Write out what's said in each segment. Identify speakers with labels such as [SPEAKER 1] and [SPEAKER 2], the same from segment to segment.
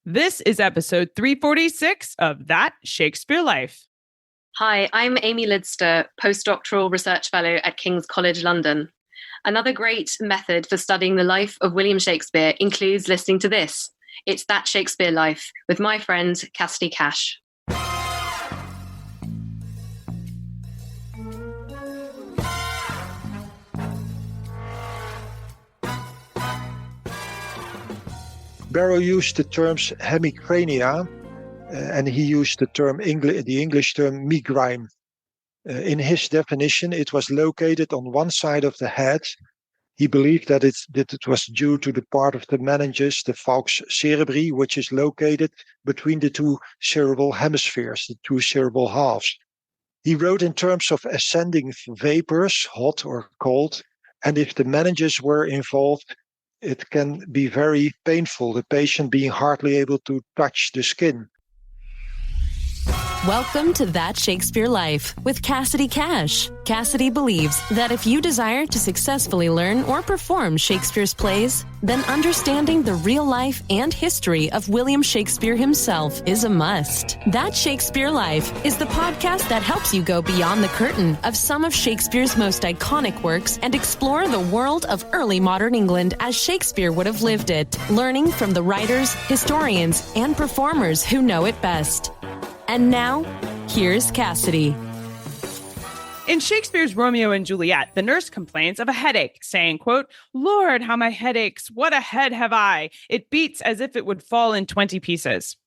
[SPEAKER 1] This is episode 346 of That Shakespeare Life.
[SPEAKER 2] Hi, I'm Amy Lidster, postdoctoral research fellow at King's College London. Another great method for studying the life of William Shakespeare includes listening to this. It's That Shakespeare Life with my friend Cassidy Cash.
[SPEAKER 3] Barrow used the terms emigraina, and he used the English term migraine. In his definition, it was located on one side of the head. He believed that it was due to the part of the meninges, the falx cerebri, which is located between the two cerebral hemispheres, the two cerebral halves. He wrote in terms of ascending vapors, hot or cold, and if the meninges were involved, it can be very painful, the patient being hardly able to touch the skin.
[SPEAKER 4] Welcome to That Shakespeare Life with Cassidy Cash. Cassidy believes that if you desire to successfully learn or perform Shakespeare's plays, then understanding the real life and history of William Shakespeare himself is a must. That Shakespeare Life is the podcast that helps you go beyond the curtain of some of Shakespeare's most iconic works and explore the world of early modern England as Shakespeare would have lived it, learning from the writers, historians, and performers who know it best. And now, here's Cassidy.
[SPEAKER 1] In Shakespeare's Romeo and Juliet, the nurse complains of a headache, saying, quote, "Lord, how my head aches! What a head have I! It beats as if it would fall in 20 pieces."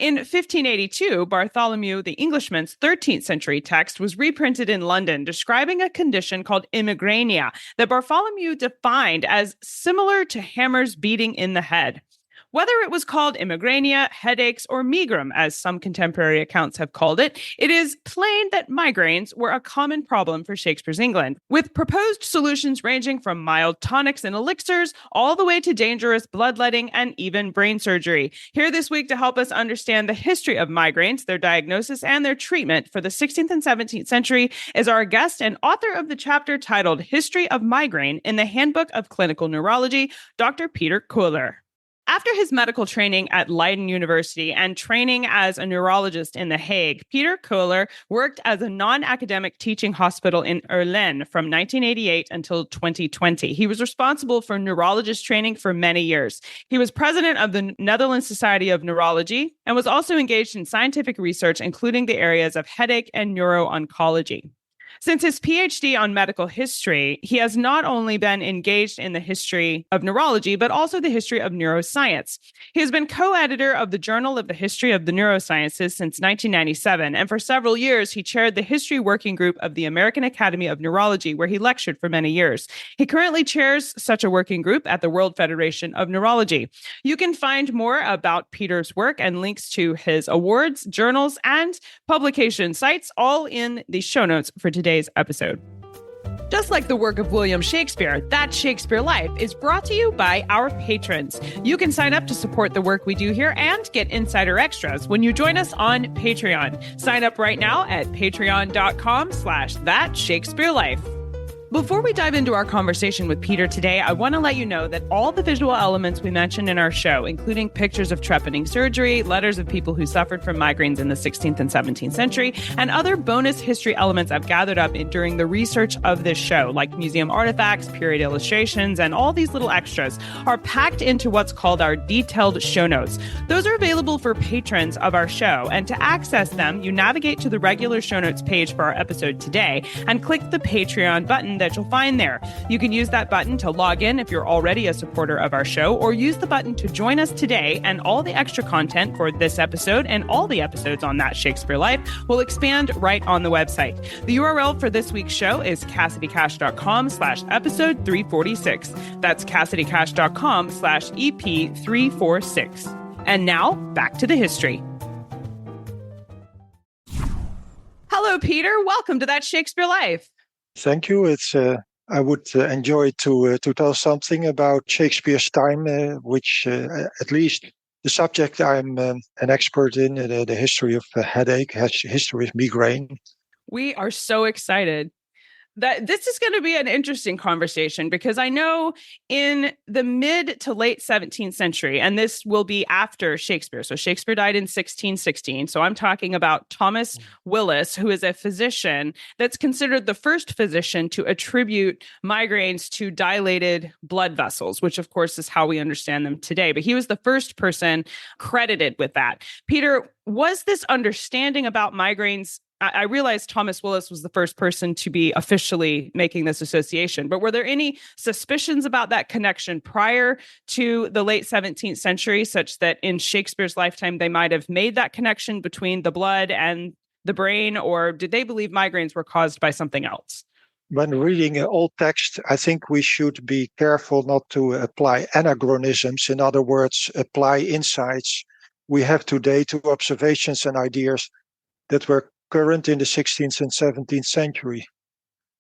[SPEAKER 1] In 1582, Bartholomew the Englishman's 13th century text was reprinted in London, describing a condition called emigraina that Bartholomew defined as similar to hammers beating in the head. Whether it was called emigraina, headaches, or megrym, as some contemporary accounts have called it, it is plain that migraines were a common problem for Shakespeare's England, with proposed solutions ranging from mild tonics and elixirs all the way to dangerous bloodletting and even brain surgery. Here this week to help us understand the history of migraines, their diagnosis, and their treatment for the 16th and 17th century is our guest and author of the chapter titled History of Migraine in the Handbook of Clinical Neurology, Dr. Peter Koehler. After his medical training at Leiden University and training as a neurologist in The Hague, Peter Koehler worked as a non-academic teaching hospital in Erlen from 1988 until 2020. He was responsible for neurologist training for many years. He was president of the Netherlands Society of Neurology and was also engaged in scientific research, including the areas of headache and neuro-oncology. Since his PhD on medical history, he has not only been engaged in the history of neurology, but also the history of neuroscience. He has been co-editor of the Journal of the History of the Neurosciences since 1997, and for several years, he chaired the history working group of the American Academy of Neurology, where he lectured for many years. He currently chairs such a working group at the World Federation of Neurology. You can find more about Peter's work and links to his awards, journals, and publication sites all in the show notes for today's episode. Just like the work of William Shakespeare, That Shakespeare Life is brought to you by our patrons. You can sign up to support the work we do here and get insider extras when you join us on Patreon. Sign up right now at patreon.com/thatshakespearelife. Before we dive into our conversation with Peter today, I want to let you know that all the visual elements we mentioned in our show, including pictures of trepanning surgery, letters of people who suffered from migraines in the 16th and 17th century, and other bonus history elements I've gathered up during the research of this show, like museum artifacts, period illustrations, and all these little extras, are packed into what's called our detailed show notes. Those are available for patrons of our show, and to access them, you navigate to the regular show notes page for our episode today and click the Patreon button that you'll find there. You can use that button to log in if you're already a supporter of our show, or use the button to join us today, and all the extra content for this episode and all the episodes on That Shakespeare Life will expand right on the website. The URL for this week's show is CassidyCash.com/episode 346. That's CassidyCash.com/EP346. And now, back to the history. Hello, Peter. Welcome to That Shakespeare Life.
[SPEAKER 3] Thank you. I would enjoy to tell something about Shakespeare's time, which at least the subject I'm an expert in, the history of headache, history of migraine.
[SPEAKER 1] We are so excited. that this is going to be an interesting conversation, because I know in the mid to late 17th century, and this will be after Shakespeare. So Shakespeare died in 1616. So I'm talking about Thomas Willis, who is a physician that's considered the first physician to attribute migraines to dilated blood vessels, which of course is how we understand them today. But he was the first person credited with that. Peter, was this understanding about migraines? I realized Thomas Willis was the first person to be officially making this association, but were there any suspicions about that connection prior to the late 17th century, such that in Shakespeare's lifetime, they might have made that connection between the blood and the brain, or did they believe migraines were caused by something else?
[SPEAKER 3] When reading an old text, I think we should be careful not to apply anachronisms. In other words, apply insights we have today to observations and ideas that were current in the 16th and 17th century.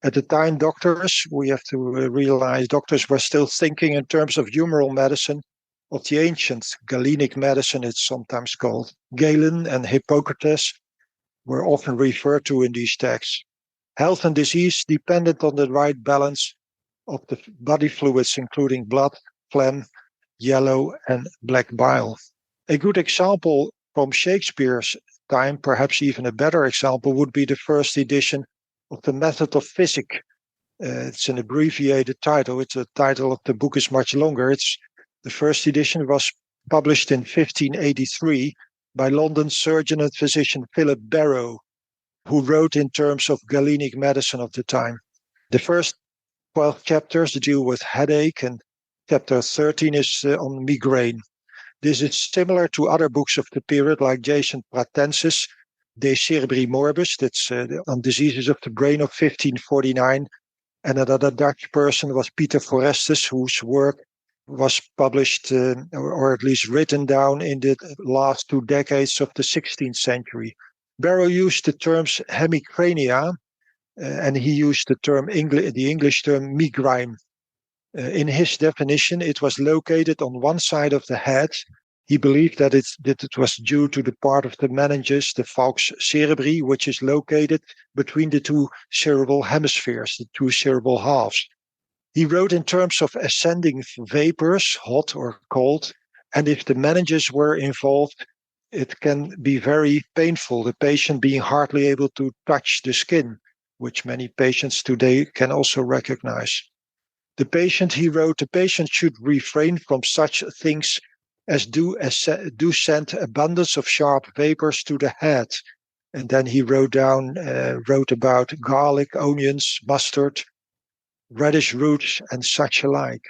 [SPEAKER 3] At the time, we have to realize doctors were still thinking in terms of humoral medicine of the ancient Galenic medicine, it's sometimes called. Galen and Hippocrates were often referred to in these texts. Health and disease depended on the right balance of the body fluids, including blood, phlegm, yellow, and black bile. A good example from Shakespeare's time, perhaps even a better example, would be the first edition of the Method of Physic. It's an abbreviated title. The title of the book is much longer. The first edition was published in 1583 by London surgeon and physician Philip Barrow, who wrote in terms of Galenic medicine of the time. The first 12 chapters deal with headache, and chapter 13 is on migraine. This is similar to other books of the period, like Jason Pratensis, De Cerebri Morbis, that's on diseases of the brain of 1549. And another Dutch person was Peter Forestus, whose work was published, or at least written down, in the last 2 decades of the 16th century. Barrow used the terms hemicrania, and he used the English term migraine. In his definition, it was located on one side of the head. He believed that it was due to the part of the meninges, the falx cerebri, which is located between the two cerebral hemispheres, the two cerebral halves. He wrote in terms of ascending vapors, hot or cold, and if the meninges were involved, it can be very painful, the patient being hardly able to touch the skin, which many patients today can also recognize. He wrote, the patient should refrain from such things as do send abundance of sharp vapors to the head. And then he wrote about garlic, onions, mustard, radish roots, and such alike.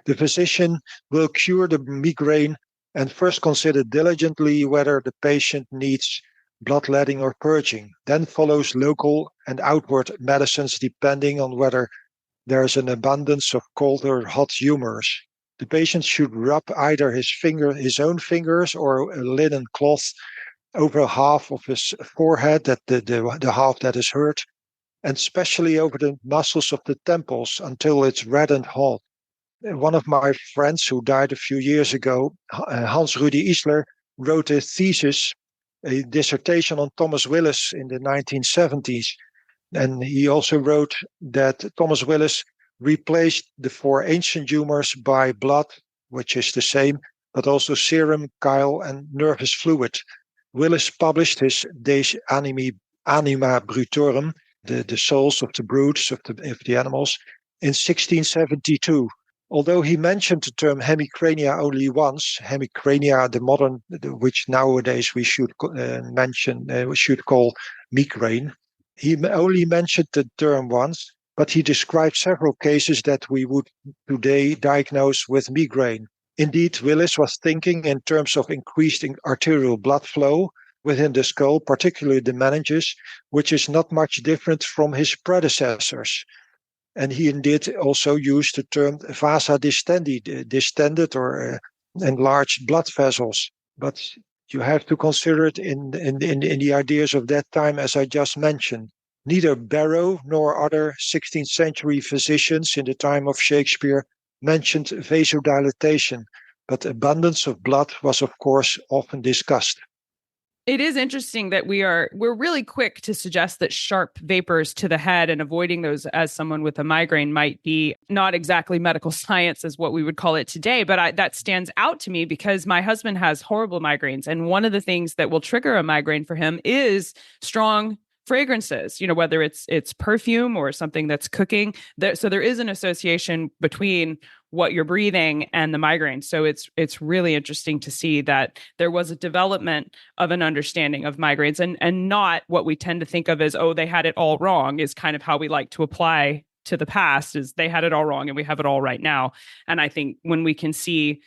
[SPEAKER 3] The physician will cure the migraine and first consider diligently whether the patient needs bloodletting or purging. Then follows local and outward medicines depending on whether there is an abundance of cold or hot humors. The patient should rub either his own fingers or a linen cloth over half of his forehead, the half that is hurt, and especially over the muscles of the temples until it's red and hot. One of my friends who died a few years ago, Hans Rudy Isler, wrote a thesis, a dissertation on Thomas Willis in the 1970s. And he also wrote that Thomas Willis replaced the 4 ancient humors by blood, which is the same, but also serum, chyle, and nervous fluid. Willis published his De Anima Brutorum, the souls of the brutes of the animals, in 1672. Although he mentioned the term hemicrania only once, hemicrania, the modern, which nowadays we should call migraine, he only mentioned the term once, but he described several cases that we would today diagnose with migraine. Indeed, Willis was thinking in terms of increased arterial blood flow within the skull, particularly the meninges, which is not much different from his predecessors. And he indeed also used the term vasa distendi, distended or enlarged blood vessels. But you have to consider it in the ideas of that time, as I just mentioned. Neither Barrow nor other 16th century physicians in the time of Shakespeare mentioned vasodilatation, but abundance of blood was, of course, often discussed.
[SPEAKER 1] It is interesting that we're really quick to suggest that sharp vapors to the head and avoiding those as someone with a migraine might be not exactly medical science as what we would call it today. But that stands out to me because my husband has horrible migraines. And one of the things that will trigger a migraine for him is strong fragrances, whether it's perfume or something that's cooking. So there is an association between what you're breathing and the migraine. So it's really interesting to see that there was a development of an understanding of migraines and not what we tend to think of as, oh, they had it all wrong, is kind of how we like to apply to the past, is they had it all wrong and we have it all right now. And I think when we can see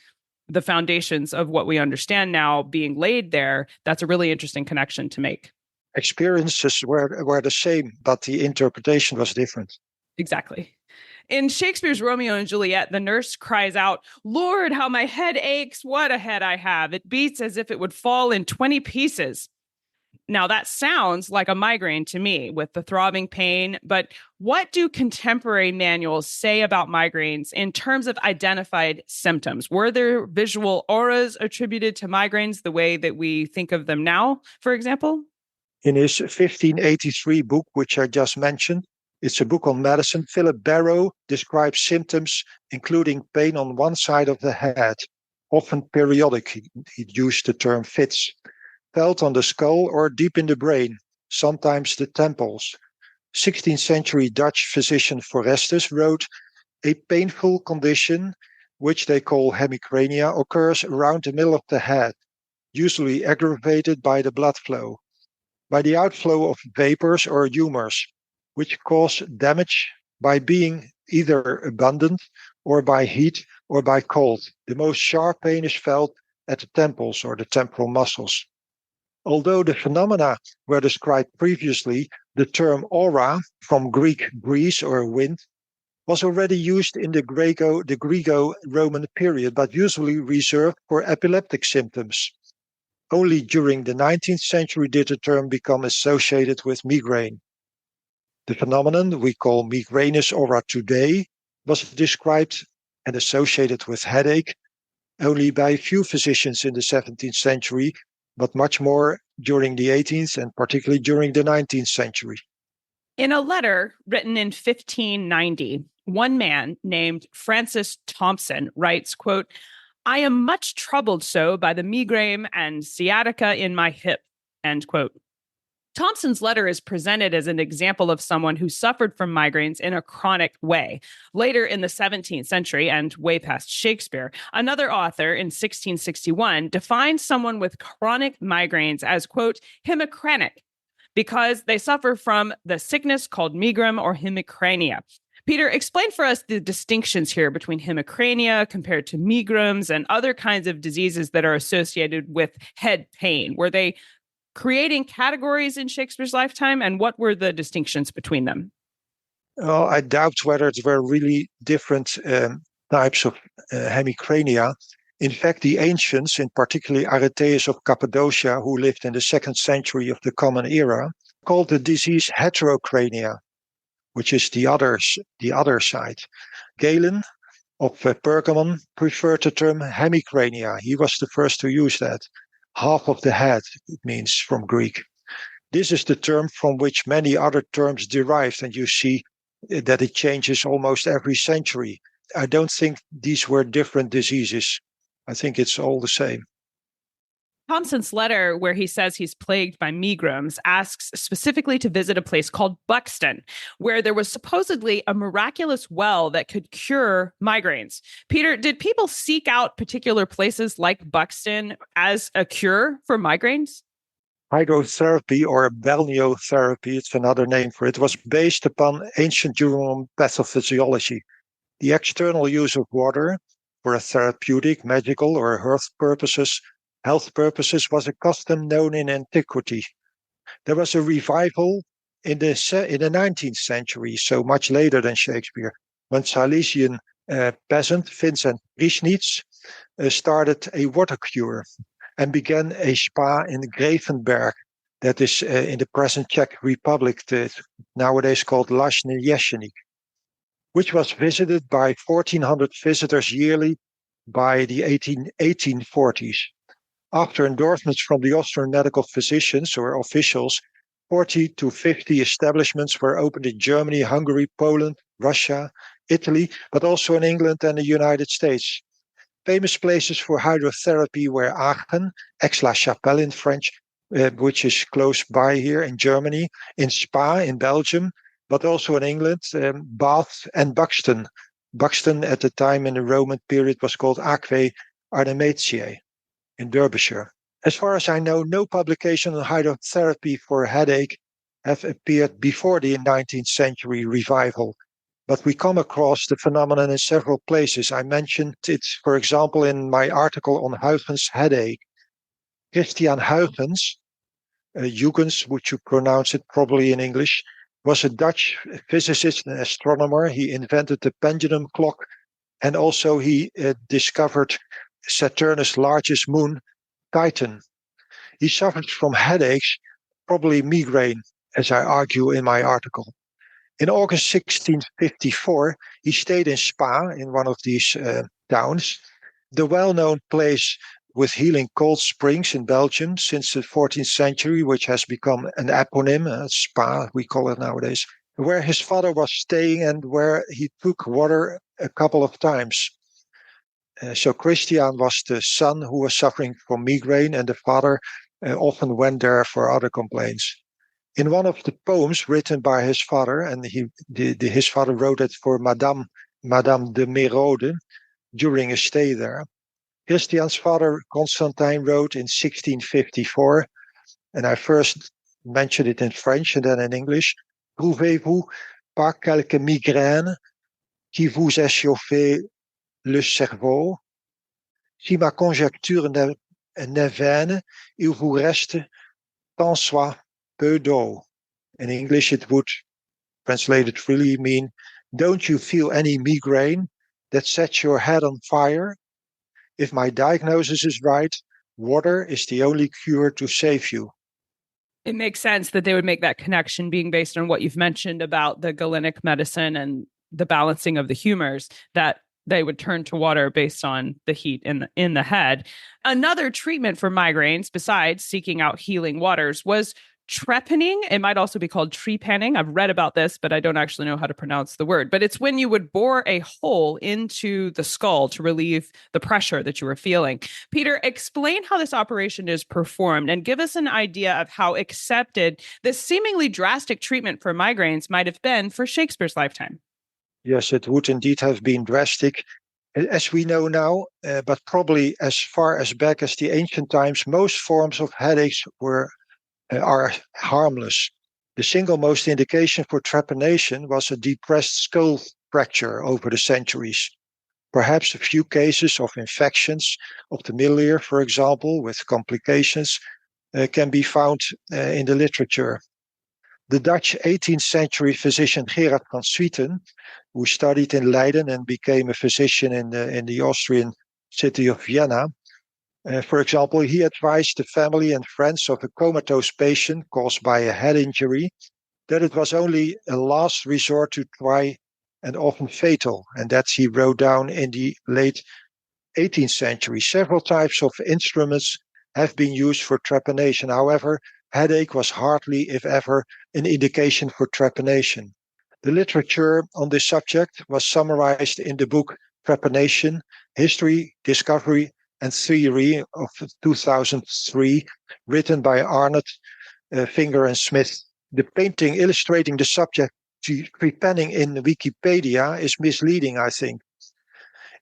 [SPEAKER 1] the foundations of what we understand now being laid there, that's a really interesting connection to make.
[SPEAKER 3] Experiences were the same, but the interpretation was different.
[SPEAKER 1] Exactly. In Shakespeare's Romeo and Juliet, the nurse cries out, "Lord, how my head aches. What a head I have. It beats as if it would fall in 20 pieces." Now, that sounds like a migraine to me with the throbbing pain, but what do contemporary manuals say about migraines in terms of identified symptoms? Were there visual auras attributed to migraines the way that we think of them now, for example?
[SPEAKER 3] In his 1583 book, which I just mentioned, it's a book on medicine, Philip Barrow describes symptoms including pain on one side of the head, often periodic. He used the term fits, felt on the skull or deep in the brain, sometimes the temples. 16th century Dutch physician Forestus wrote, "A painful condition, which they call hemicrania, occurs around the middle of the head, usually aggravated by the blood flow, by the outflow of vapors or humors, which cause damage by being either abundant or by heat or by cold. The most sharp pain is felt at the temples or the temporal muscles." Although the phenomena were described previously, the term aura, from Greek breeze or wind, was already used in the Greco-Roman period, but usually reserved for epileptic symptoms. Only during the 19th century did the term become associated with migraine. The phenomenon we call migraines aura today was described and associated with headache only by a few physicians in the 17th century, but much more during the 18th and particularly during the 19th century.
[SPEAKER 1] In a letter written in 1590, one man named Francis Thompson writes, quote, "I am much troubled so by the migraine and sciatica in my hip," end quote. Thompson's letter is presented as an example of someone who suffered from migraines in a chronic way. Later in the 17th century, and way past Shakespeare, another author in 1661 defines someone with chronic migraines as, quote, hemicranic, because they suffer from the sickness called megrym or hemicrania. Peter, explain for us the distinctions here between hemicrania compared to megryms and other kinds of diseases that are associated with head pain. Were they creating categories in Shakespeare's lifetime, and what were the distinctions between them?
[SPEAKER 3] Well, I doubt whether it were really different types of hemicrania. In fact, the ancients, in particular Areteus of Cappadocia, who lived in the 2nd century of the Common Era, called the disease heterocrania, which is the other side. Galen of Pergamon preferred the term hemicrania. He was the first to use that. Half of the head, it means, from Greek. This is the term from which many other terms derived, and you see that it changes almost every century. I don't think these were different diseases. I think it's all the same.
[SPEAKER 1] Thompson's letter, where he says he's plagued by megryms, asks specifically to visit a place called Buxton, where there was supposedly a miraculous well that could cure migraines. Peter, did people seek out particular places like Buxton as a cure for migraines?
[SPEAKER 3] Hydrotherapy or balneotherapy, it's another name for it, was based upon ancient Roman pathophysiology. The external use of water for a therapeutic, magical, or health purposes was a custom known in antiquity. There was a revival in the 19th century, so much later than Shakespeare, when Silesian peasant Vincent Priesnitz started a water cure and began a spa in Gravenberg, that is in the present Czech Republic, nowadays called Lashny Jesenic, which was visited by 1,400 visitors yearly by the 1840s. After endorsements from the Austrian medical physicians or officials, 40 to 50 establishments were opened in Germany, Hungary, Poland, Russia, Italy, but also in England and the United States. Famous places for hydrotherapy were Aachen, Aix-la-Chapelle in French, which is close by here in Germany, in Spa in Belgium, but also in England, Bath and Buxton. Buxton at the time in the Roman period was called Aquae Artemisiae in Derbyshire. As far as I know, no publication on hydrotherapy for headache have appeared before the 19th century revival, but we come across the phenomenon in several places. I mentioned it, for example, in my article on Huygens headache. Christian Huygens, Huygens, would you pronounce it probably in English, was a Dutch physicist and astronomer. He invented the pendulum clock, and also he discovered Saturn's largest moon, Titan. He suffered from headaches, probably migraine, as I argue in my article. In August 1654, he stayed in Spa, in one of these towns, the well-known place with healing cold springs in Belgium since the 14th century, which has become an eponym, Spa, we call it nowadays, where his father was staying and where he took water a couple of times. So Christian was the son who was suffering from migraine, and the father often went there for other complaints. In one of the poems written by his father, and his father wrote it for Madame de Merode during a stay there, Christian's father, Constantine, wrote in 1654, and I first mentioned it in French and then in English, Trouvez-vous pas quelque migraine qui vous échauffe le cerveau? Si ma conjecture n'est vaine, il vous reste tant soit peu d'eau. In English, it would, translated really mean, don't you feel any migraine that sets your head on fire? If my diagnosis is right, water is the only cure to save you.
[SPEAKER 1] It makes sense that they would make that connection, being based on what you've mentioned about the Galenic medicine and the balancing of the humors, that they would turn to water based on the heat in the head. Another treatment for migraines, besides seeking out healing waters, was trepanning. It might also be called trepanning. I've read about this, but I don't actually know how to pronounce the word. But it's when you would bore a hole into the skull to relieve the pressure that you were feeling. Peter, explain how this operation is performed and give us an idea of how accepted this seemingly drastic treatment for migraines might have been for Shakespeare's lifetime.
[SPEAKER 3] Yes, it would indeed have been drastic, as we know now, but probably as far as back as the ancient times, most forms of headaches are harmless. The single most indication for trepanation was a depressed skull fracture over the centuries. Perhaps a few cases of infections of the middle ear, for example, with complications, can be found in the literature. The Dutch 18th century physician Gerard van Swieten, who studied in Leiden and became a physician in the Austrian city of Vienna, for example, he advised the family and friends of a comatose patient caused by a head injury that it was only a last resort to try and often fatal, and that he wrote down in the late 18th century. Several types of instruments have been used for trepanation. However, headache was hardly, if ever, an indication for trepanation. The literature on this subject was summarized in the book Trepanation, History, Discovery, and Theory of 2003, written by Arnott, Finger, and Smith. The painting illustrating the subject trepanning in Wikipedia is misleading, I think.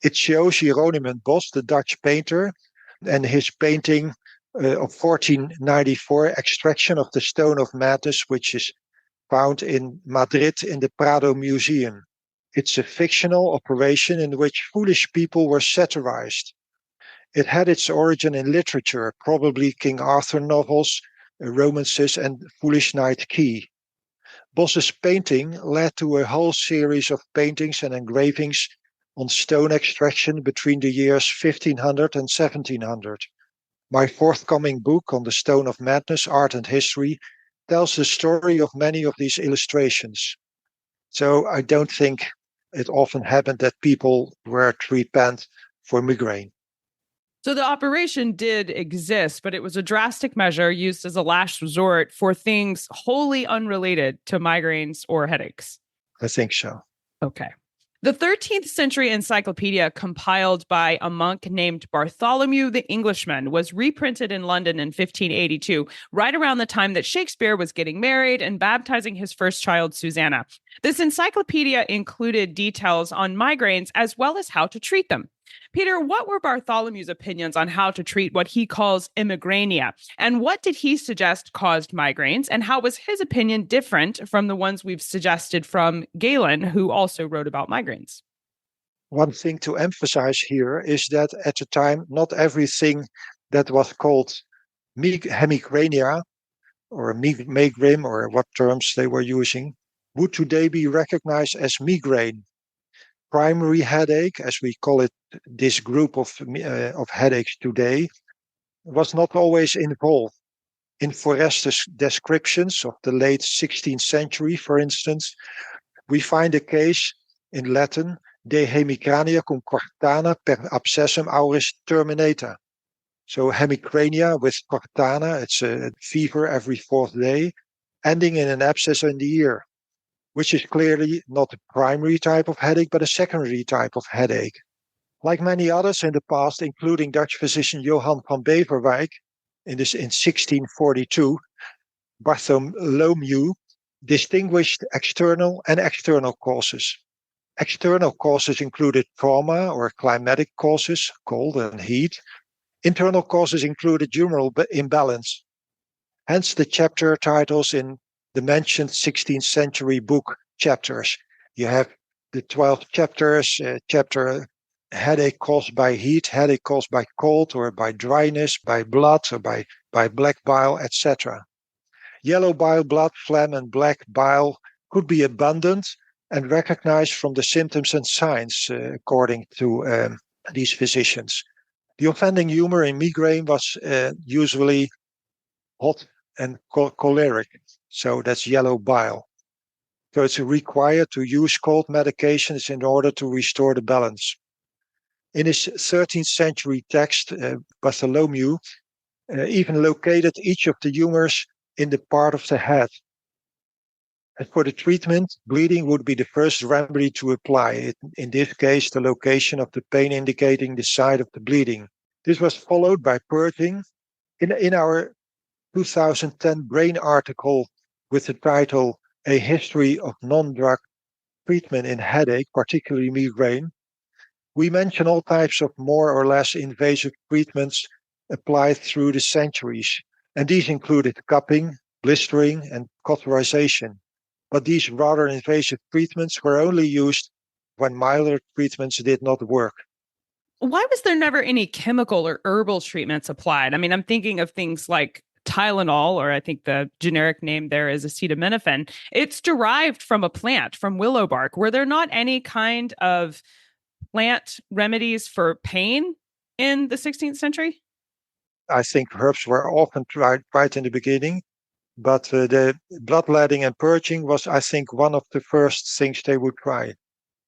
[SPEAKER 3] It shows Hieronymus Bos, the Dutch painter, and his painting of 1494, Extraction of the Stone of Madness, which is found in Madrid in the Prado Museum. It's a fictional operation in which foolish people were satirized. It had its origin in literature, probably King Arthur novels, romances, and Foolish Knight Key. Bos's painting led to a whole series of paintings and engravings on stone extraction between the years 1500 and 1700. My forthcoming book on the Stone of Madness, Art and History, tells the story of many of these illustrations. So I don't think it often happened that people were trepanned for migraine.
[SPEAKER 1] So the operation did exist, but it was a drastic measure used as a last resort for things wholly unrelated to migraines or headaches.
[SPEAKER 3] I think so.
[SPEAKER 1] Okay. The 13th century encyclopedia, compiled by a monk named Bartholomew the Englishman, was reprinted in London in 1582, right around the time that Shakespeare was getting married and baptizing his first child, Susanna. This encyclopedia included details on migraines as well as how to treat them. Peter, what were Bartholomew's opinions on how to treat what he calls emigraina? And what did he suggest caused migraines? And how was his opinion different from the ones we've suggested from Galen, who also wrote about migraines?
[SPEAKER 3] One thing to emphasize here is that at the time, not everything that was called hemigraina or megrym, or what terms they were using, would today be recognized as migraine. Primary headache, as we call it, this group of headaches today, was not always involved. In Forrester's descriptions of the late 16th century, for instance, we find a case in Latin, de hemicrania cum quartana per abscessum auris terminata. So hemicrania with quartana, it's a fever every fourth day, ending in an abscess in the ear, which is clearly not a primary type of headache, but a secondary type of headache. Like many others in the past, including Dutch physician Johann van Beverwijk in 1642, Bartholomew distinguished external and external causes. External causes included trauma or climatic causes, cold and heat. Internal causes included humoral imbalance. Hence the chapter titles in the mentioned 16th century book chapters. You have the 12 chapters, chapter headache caused by heat, headache caused by cold or by dryness, by blood or by black bile, etc. Yellow bile, blood, phlegm, and black bile could be abundant and recognized from the symptoms and signs, according to these physicians. The offending humor in migraine was usually hot and choleric. So that's yellow bile. So it's required to use cold medications in order to restore the balance. In his 13th century text, Bartholomew even located each of the humors in the part of the head. And for the treatment, bleeding would be the first remedy to apply. In this case, the location of the pain indicating the side of the bleeding. This was followed by purging. In our 2010 Brain article with the title A History of Non-Drug Treatment in Headache, particularly migraine, we mention all types of more or less invasive treatments applied through the centuries, and these included cupping, blistering, and cauterization. But these rather invasive treatments were only used when milder treatments did not work.
[SPEAKER 1] Why was there never any chemical or herbal treatments applied? I mean, I'm thinking of things like Tylenol, or I think the generic name there is acetaminophen. It's derived from a plant, from willow bark. Were there not any kind of plant remedies for pain in the 16th century?
[SPEAKER 3] I think herbs were often tried right in the beginning, but the bloodletting and purging was, I think, one of the first things they would try.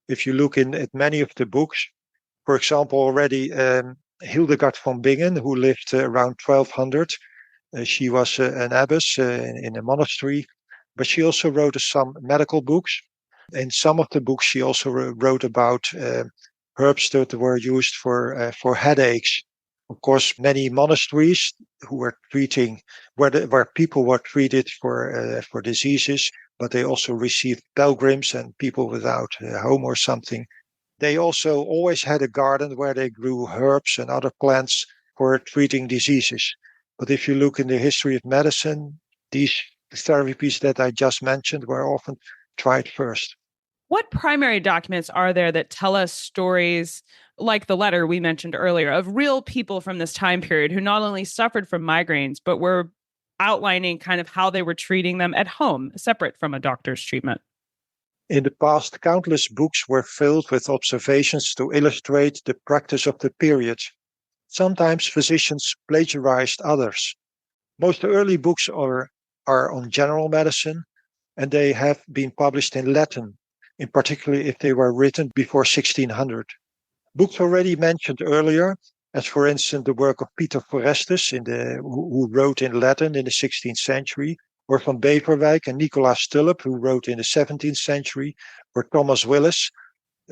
[SPEAKER 3] If you look at many of the books, for example, already Hildegard von Bingen, who lived around 1200, she was an abbess in a monastery, but she also wrote some medical books. In some of the books, she also wrote about herbs that were used for headaches. Of course, many monasteries who were treating, where people were treated for diseases, but they also received pilgrims and people without a home or something. They also always had a garden where they grew herbs and other plants for treating diseases. But if you look in the history of medicine, these therapies that I just mentioned were often tried first.
[SPEAKER 1] What primary documents are there that tell us stories like the letter we mentioned earlier of real people from this time period who not only suffered from migraines, but were outlining kind of how they were treating them at home, separate from a doctor's treatment?
[SPEAKER 3] In the past, countless books were filled with observations to illustrate the practice of the period. Sometimes physicians plagiarized others. Most early books are on general medicine, and they have been published in Latin, in particular if they were written before 1600. Books already mentioned earlier as for instance the work of Peter Forestus who wrote in Latin in the 16th century, or Van Beverwijk and Nicolaas Tulp, who wrote in the 17th century, or Thomas Willis,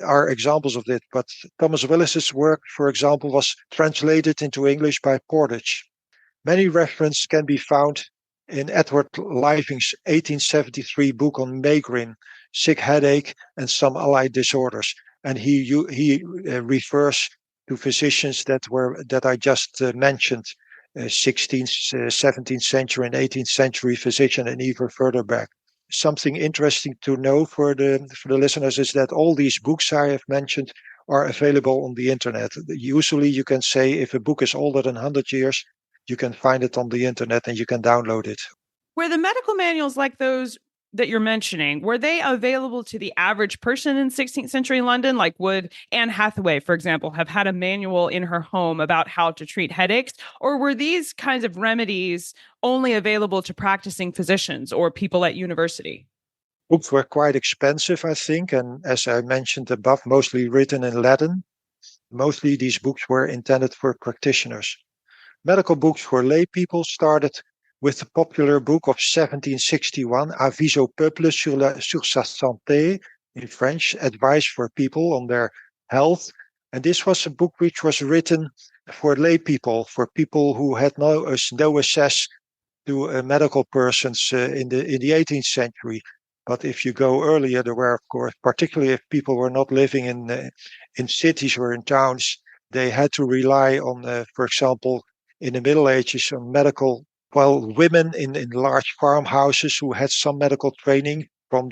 [SPEAKER 3] are examples of that. But Thomas Willis's work, for example, was translated into English by Portage. Many references can be found in Edward Living's 1873 book on migraine, sick headache, and some allied disorders. And he refers to physicians that I just mentioned, 16th, 17th century and 18th century physician, and even further back. Something interesting to know for the listeners is that all these books I have mentioned are available on the internet. Usually you can say if a book is older than 100 years, you can find it on the internet and you can download it.
[SPEAKER 1] Were the medical manuals like those that you're mentioning, were they available to the average person in 16th century London? Like, would Anne Hathaway, for example, have had a manual in her home about how to treat headaches? Or were these kinds of remedies only available to practicing physicians or people at university?
[SPEAKER 3] Books were quite expensive, I think, and as I mentioned above, mostly written in Latin. Mostly these books were intended for practitioners. Medical books for lay people started with the popular book of 1761, Avis au peuple sur sa santé, in French, advice for people on their health. And this was a book which was written for lay people, for people who had no access to medical persons in the 18th century. But if you go earlier, there were, of course, particularly if people were not living in cities or in towns, they had to rely on, for example, in the Middle Ages, on medical, women in large farmhouses who had some medical training from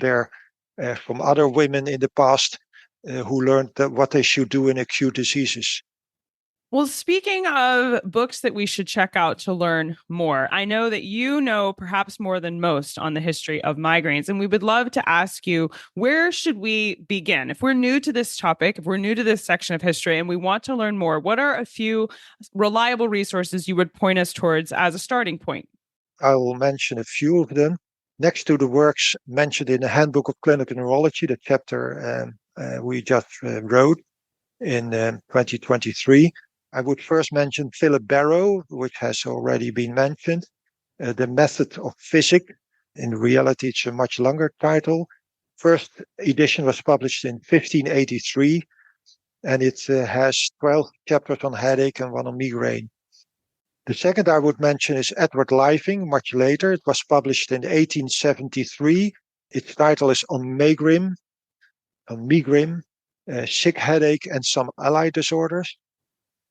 [SPEAKER 3] other women in the past who learned what they should do in acute diseases.
[SPEAKER 1] Well, speaking of books that we should check out to learn more, I know that you know perhaps more than most on the history of migraines, and we would love to ask you, where should we begin? If we're new to this topic, if we're new to this section of history and we want to learn more, what are a few reliable resources you would point us towards as a starting point?
[SPEAKER 3] I will mention a few of them. Next to the works mentioned in the Handbook of Clinical Neurology, the chapter we just wrote in 2023, I would first mention Philip Barrow, which has already been mentioned. The Method of Physic. In reality, it's a much longer title. First edition was published in 1583, and it has 12 chapters on headache and one on migraine. The second I would mention is Edward Living, much later. It was published in 1873. Its title is On Migraine, Sick Headache and Some Allied Disorders,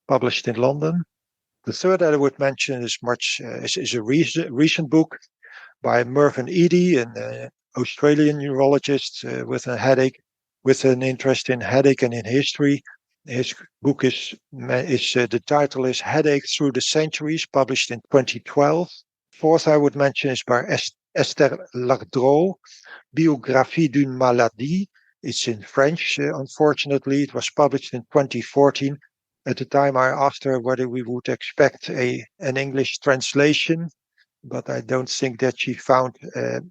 [SPEAKER 3] published in London. The third I would mention is a recent book by Mervyn Eadie, an Australian neurologist with an interest in headache and in history. His book the title is Headache Through the Centuries, published in 2012. Fourth I would mention is by Esther Lardreau, Biographie d'une maladie. It's in French, unfortunately. It was published in 2014. At the time, I asked her whether we would expect an English translation, but I don't think that she found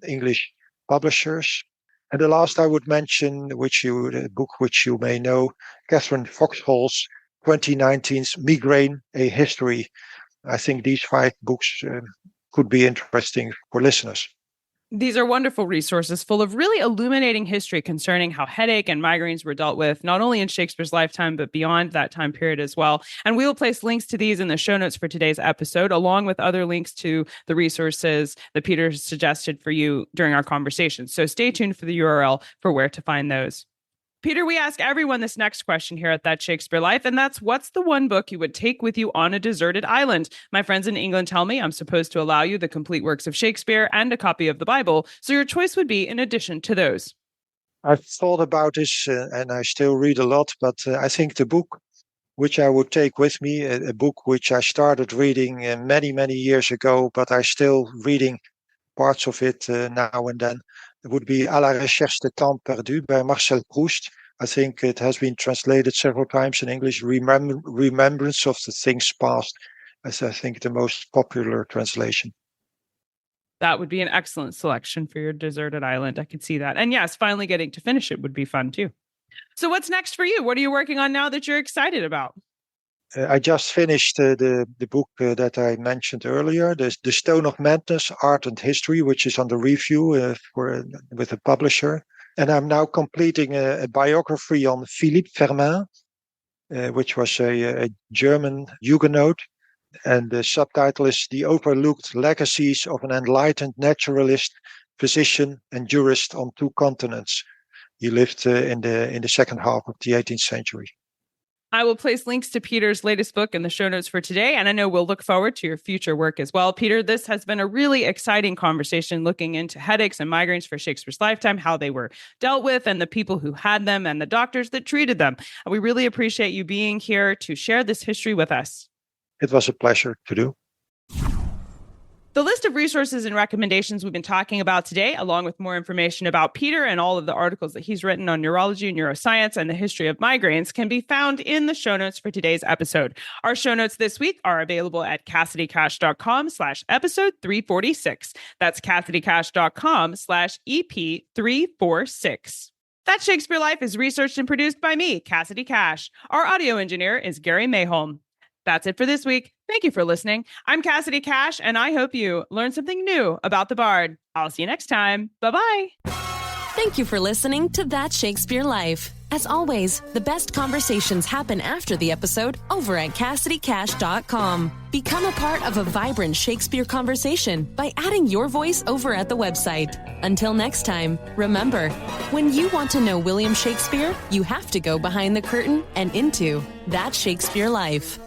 [SPEAKER 3] English publishers. And the last I would mention, a book which you may know, Catherine Foxhall's 2019's Migraine, A History. I think these 5 books could be interesting for listeners.
[SPEAKER 1] These are wonderful resources full of really illuminating history concerning how headache and migraines were dealt with, not only in Shakespeare's lifetime, but beyond that time period as well. And we will place links to these in the show notes for today's episode, along with other links to the resources that Peter suggested for you during our conversation. So stay tuned for the URL for where to find those. Peter, we ask everyone this next question here at That Shakespeare Life, and that's, what's the one book you would take with you on a deserted island? My friends in England tell me I'm supposed to allow you the complete works of Shakespeare and a copy of the Bible, so your choice would be in addition to those.
[SPEAKER 3] I've thought about this, and I still read a lot, but I think the book which I would take with me, a book which I started reading many, many years ago, but I'm still reading parts of it now and then, it would be À la recherche de temps perdu by Marcel Proust. I think it has been translated several times in English. Remembrance of the Things Past, as I think the most popular translation.
[SPEAKER 1] That would be an excellent selection for your deserted island. I could see that. And yes, finally getting to finish it would be fun too. So what's next for you? What are you working on now that you're excited about?
[SPEAKER 3] I just finished the book that I mentioned earlier, The Stone of Madness, Art and History, which is under review with a publisher. And I'm now completing a biography on Philippe Fermin, which was a German Huguenot. And the subtitle is The Overlooked Legacies of an Enlightened Naturalist, Physician and Jurist on Two Continents. He lived in the second half of the 18th century.
[SPEAKER 1] I will place links to Peter's latest book in the show notes for today, and I know we'll look forward to your future work as well. Peter, this has been a really exciting conversation looking into headaches and migraines for Shakespeare's lifetime, how they were dealt with, and the people who had them, and the doctors that treated them. And we really appreciate you being here to share this history with us.
[SPEAKER 3] It was a pleasure to do.
[SPEAKER 1] The list of resources and recommendations we've been talking about today, along with more information about Peter and all of the articles that he's written on neurology, neuroscience, and the history of migraines, can be found in the show notes for today's episode. Our show notes this week are available at CassidyCash.com/episode 346. That's CassidyCash.com/EP346. That Shakespeare Life is researched and produced by me, Cassidy Cash. Our audio engineer is Gary Mayholm. That's it for this week. Thank you for listening. I'm Cassidy Cash, and I hope you learned something new about the Bard. I'll see you next time. Bye-bye.
[SPEAKER 4] Thank you for listening to That Shakespeare Life. As always, the best conversations happen after the episode over at CassidyCash.com. Become a part of a vibrant Shakespeare conversation by adding your voice over at the website. Until next time, remember, when you want to know William Shakespeare, you have to go behind the curtain and into That Shakespeare Life.